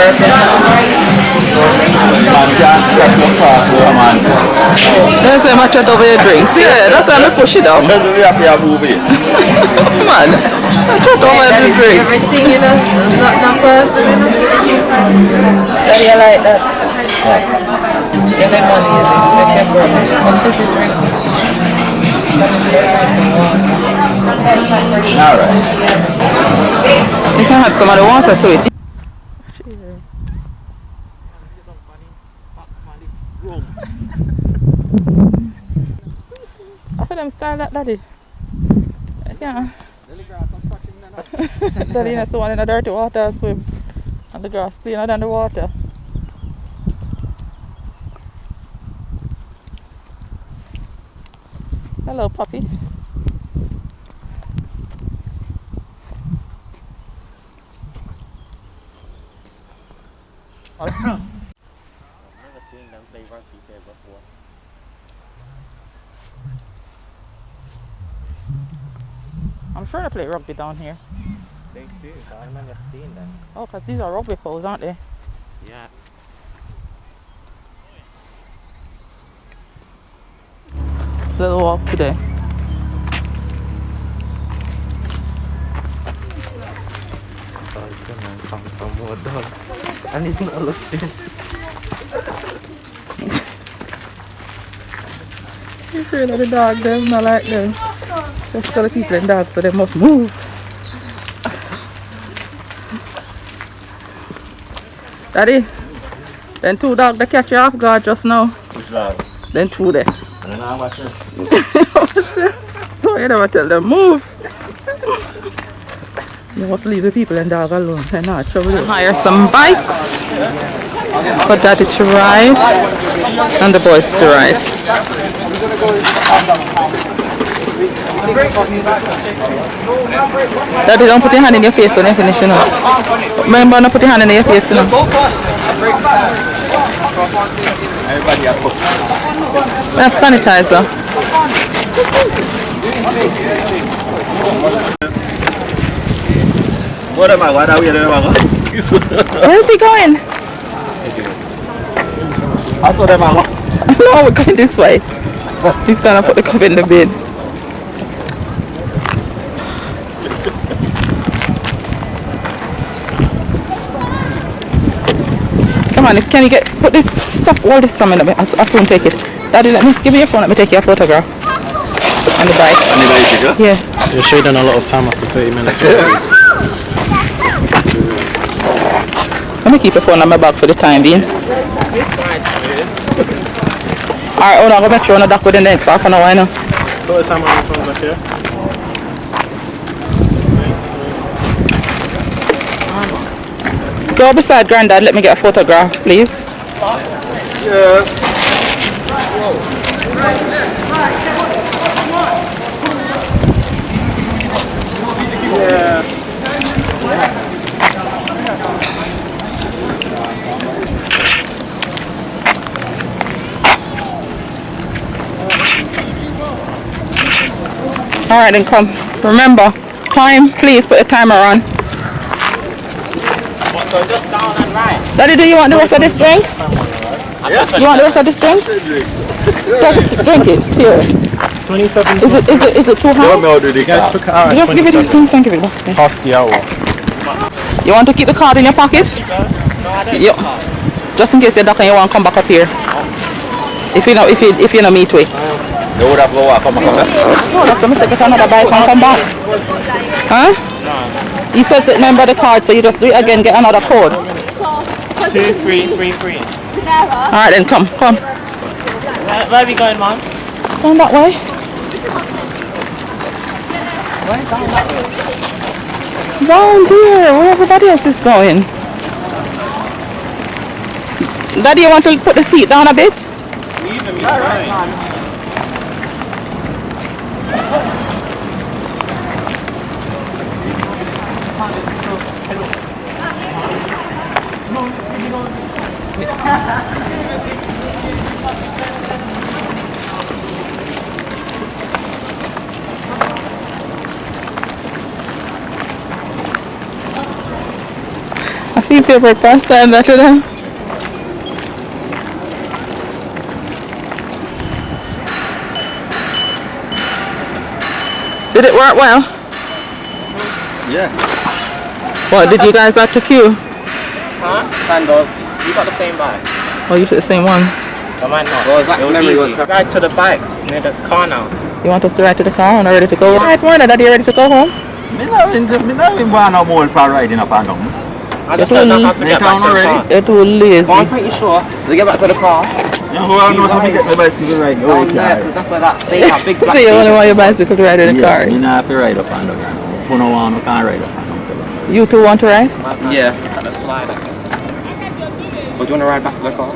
Man can't stop your car for a man. That's how much over your drinks. Yeah, that's how I push it up. That's the way I play a movie. Man, I chat over the drinks. Everything, you know, not person, you know. That you like that. Give me money, you know, make it broke. Come to the drink. Alright. You can add some of the water to it. I feel them style that, daddy. Yeah. Daddy has one in the dirty water swim. And the grass cleaner than the water. Hello, puppy. I've never seen them play rugby there before. I'm sure they play rugby down here. They do, but I've never seen them. Oh, because these are rugby poles, aren't they? Yeah. Little walk today. Come from more dogs. And he's not looking. I'm afraid of the dog, them, not like them. Just tell the people in dogs so they must move. Daddy, then two dogs that catch you off guard just now. Which dog? Then two there. I don't know what this. Oh, you never tell them move. You must leave the people and dog alone. They're not trouble. Hire some bikes for Daddy to ride and the boys to ride. Daddy, don't put your hand in your face when you finish, you know. Remember, don't put your hand in your face, you know. Everybody has put. We have sanitizer. What am I? What are we doing? Where is he going? I saw them. No, we're going this way. He's gonna put the cup in the bin. Come on, can you put this stuff, all this some in the bin? I'll soon take it. Daddy, give me your phone, let me take your photograph. On the bike. On the bike, yeah? You're sure done a lot of time after 30 minutes. Let me keep your phone on my back for the time being. Alright, hold on, go make sure I'm not back within the next half an hour, you know. Put the time on your phone back here. Go beside Granddad, let me get a photograph, please. Yes. Yeah. Alright, then come. Remember, time, please put the timer on. So just down and right. Daddy, do you want the rest of this drink? Yeah. You want the rest of this drink? Drink it, here. 27. Is it too high? No, do the Guys took it out at Just give it 27. thank you. Past the hour. You want to keep the card in your pocket? No, I don't. Yeah. Just in case you're duck and you want to come back up here. If you know meet way. They would have go walk come back. No, that's the mistake. Get another bike and come back. Huh? No. He says remember the card, so you just do it again, get another code. 2, 3, 3, 3. Alright then, come. Where are we going, Mom? Going that way. Where? Down that way. Down there, where everybody else is going. Daddy, you want to put the seat down a bit? I feel favorite pastime today. Did it work well? Yeah. What, did you guys have to queue? Huh? Kind of. You got the same bikes. Oh, you took the same ones? I might not. Well, it was easy. Ride to the bikes near the car now. You want us to ride to the car and are ready to go? Alright, Morna, Daddy, ready to go home? Me not even want no more for riding up and down. I just don't know how to get back to the car. They're too lazy. I'm pretty sure to get back to the car. You know how I know how to get my bicycle right now? That's where that stay that big black So you only want your bicycle to ride in the cars? You have to ride up and down. If you don't want, you can't ride up and down. You two want to ride? Yeah. At the slide. But do you want to ride back to the car?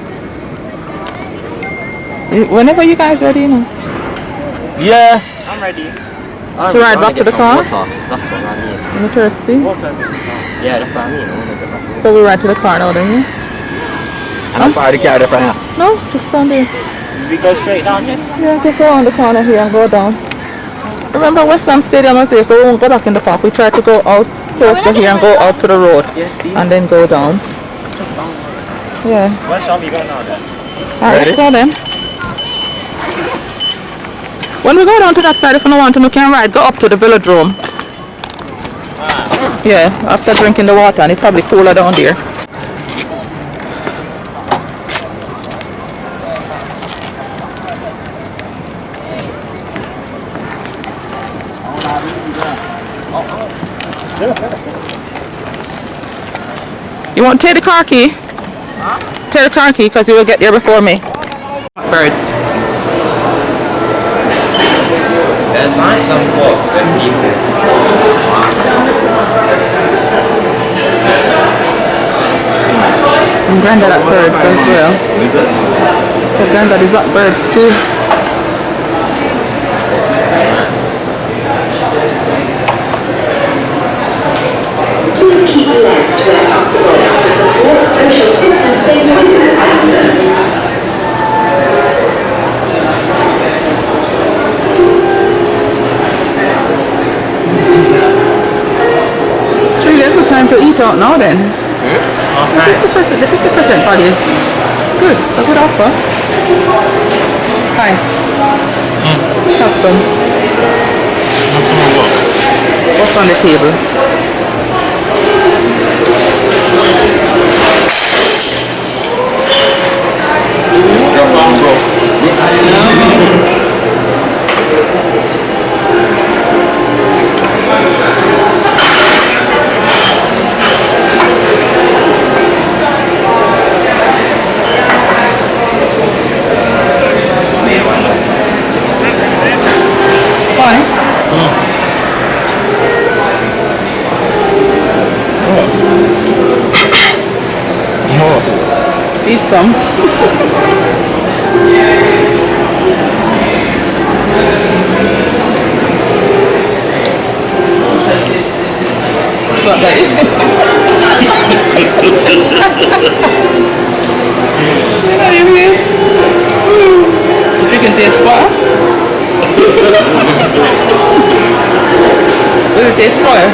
Whenever you guys ready, you know. Yes. I'm ready. To ride back to the car? That's what I mean. You're thirsty? Water. Yeah, that's what I mean. I want to get back to the So we ride to the car now, don't you? And I'm far the car there for now. No, just stand there. We go straight down here? Yeah, just go on the corner here and go down. Remember West Ham Stadium was here, so we won't go back in the park. We try to go out close to here and go out to the road. Yes, and then go down. Just down. Yeah. Where shall we go now then? Alright, let's go then. When we go down to that side, if you don't want to, we can ride, go up to the velodrome. Yeah, after drinking the water, and it's probably cooler down there. You want to take the car key? Huh? Take the car key because you will get there before me. Birds. There's nice some folks and people. And Granddad at birds as well. So Granddad is at birds too. Please keep left where possible to support social distancing within the centre. It's really a good time to eat out now then. Oh, nice. The 50% party is good. It's a good offer. Hi. Have some. Have some of what? What's on the table? Eat some. Got that? You can taste fire. Will it taste fire?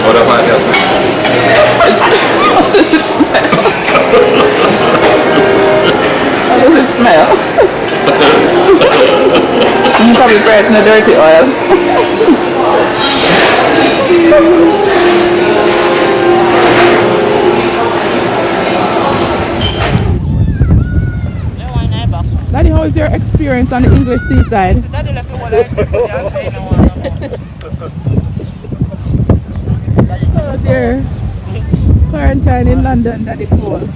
What if I just How does it smell? How does it smell? You probably fry it in a dirty oil. Daddy, how is your experience on the English seaside? Daddy left the whole of the Oh dear. Quarantine in London, Daddy cold.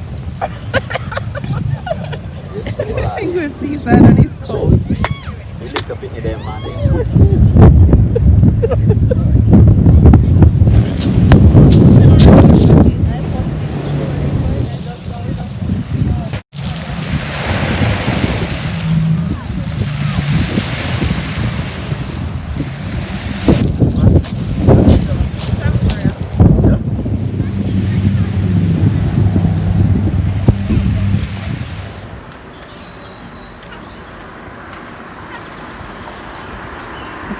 English seaside and it's cold. we lick up in them, man.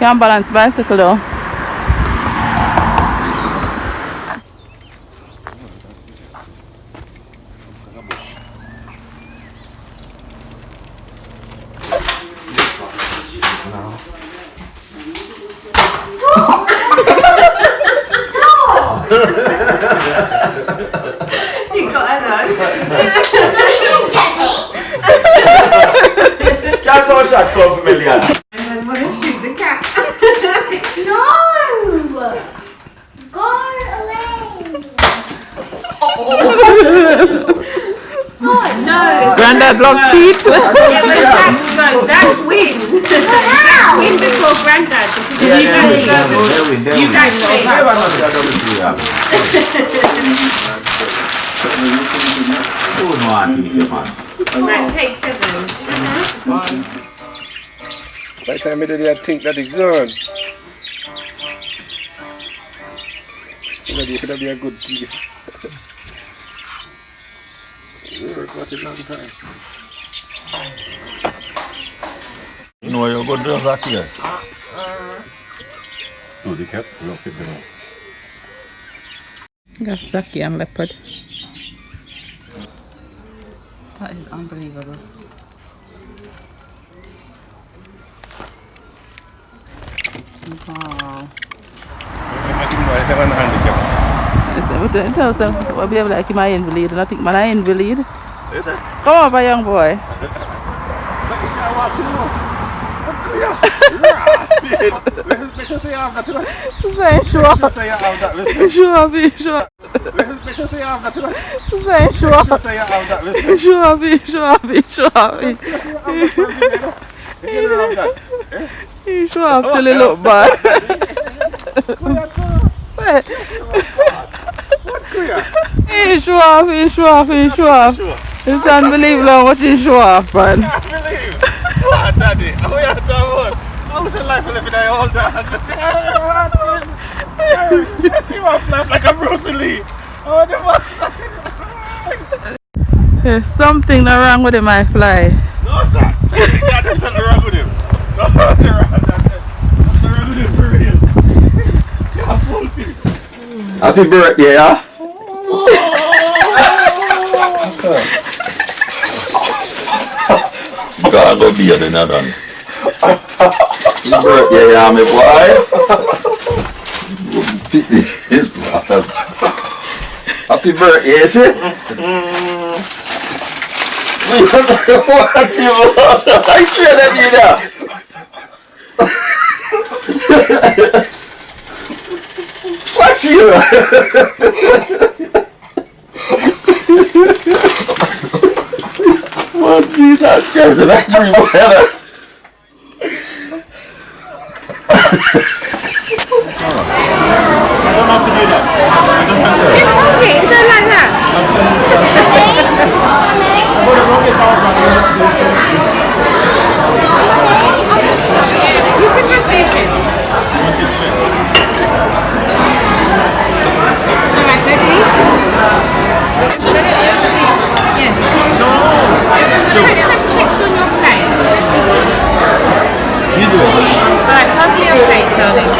Can't balance bicycle though. You got it though. That's all shot club familiar. And then want to shoot the cat. No! Go away! Oh No. Granddad love cheat. Yeah, but Zach wins. Zach wins before Granddad. Because you guys Right, take 7. By the time I did, I think that it's gone. It's gonna be a good thief. What a long time. No, you're good to Zach here. No, the cat. Look at them. Got Zaki and leopard. That is unbelievable. Wow. I think I have an handicap. Tell us, I'll be able to keep my invalid, and I think my invalid. Is it? Come over, young boy. Make sure say you have that. Say sure. Say you have that. Sure, be sure. Make sure say you have that. Say sure. Say you have that. Sure, be sure, be sure. You have that. You sure have to look bad. He show off. It's unbelievable how much he show off, man. I believe. What, Daddy? How you talking about? How is it life living I all that? I see my life like a Bruce Lee. Oh, the fuck? There's something wrong with him, I fly. No, sir. There's something wrong with him. No, nothing wrong with him for real. You're full thing. Happy birthday, yeah? God, go be the another one. Happy birthday, yeah, my boy. Happy birthday, is it? I swear that you know. What's you? What Jesus Christ, that's pretty better. I don't know how to do that. I don't answer. It's okay, it's not like that. I'm going to run this out, but I don't know how to do it. You can have patience. Alright, ready? Yes. No. Put some chips on your plate. You do it. Alright, pass me your plate, darling.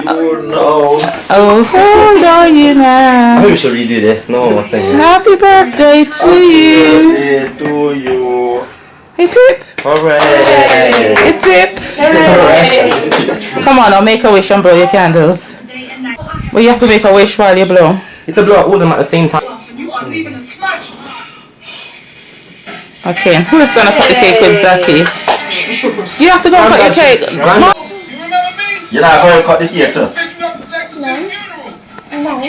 You know. Oh, hold on, you now. I think we should redo this. No one was saying it. Happy birthday to you. Birthday to you. Hip hip. Hooray! Hip hip. Come on, I'll make a wish and blow your candles. But you have to make a wish while you blow. You have to blow all of them at the same time. Okay, who's gonna cut the cake with Zaki? You have to go and cut your cake. You're not going to cut the cake, too. no.